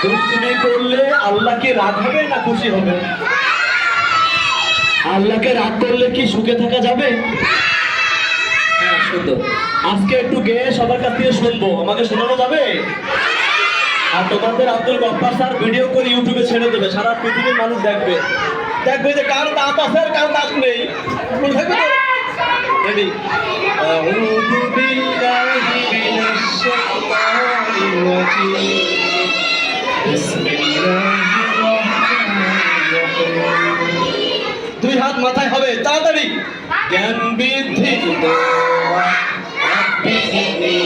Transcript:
দুষ্টুমি করলে আল্লাহ কি রাগ হবে না খুশি হবে? আল্লাহকে রাগ করলে কি সুখে থাকা যাবে? হ্যাঁ, সুন্দর। আজকে একটু গেয়ে সবার কাছ থেকে শুনবো, আমাকে শোনানো যাবে? আর তোমাদের আব্দুল গফফার স্যার ভিডিও করে ইউটিউবে ছেড়ে দেবে, সারা পৃথিবীর মানুষ দেখবে, দেখবে যে কার দাঁত আছে আর কার দাঁত নেই। মনে থাকবে তো? রেডি? আউযু বিল্লাহি মিনাশ শাইতানির রাজীম। বিসমিল্লাহির রাহমানির রাহিম। দুই হাত মাথায় হবে, তাড়াতাড়ি। জ্ঞান বৃদ্ধি দোয়া, রাব্বি জিদনি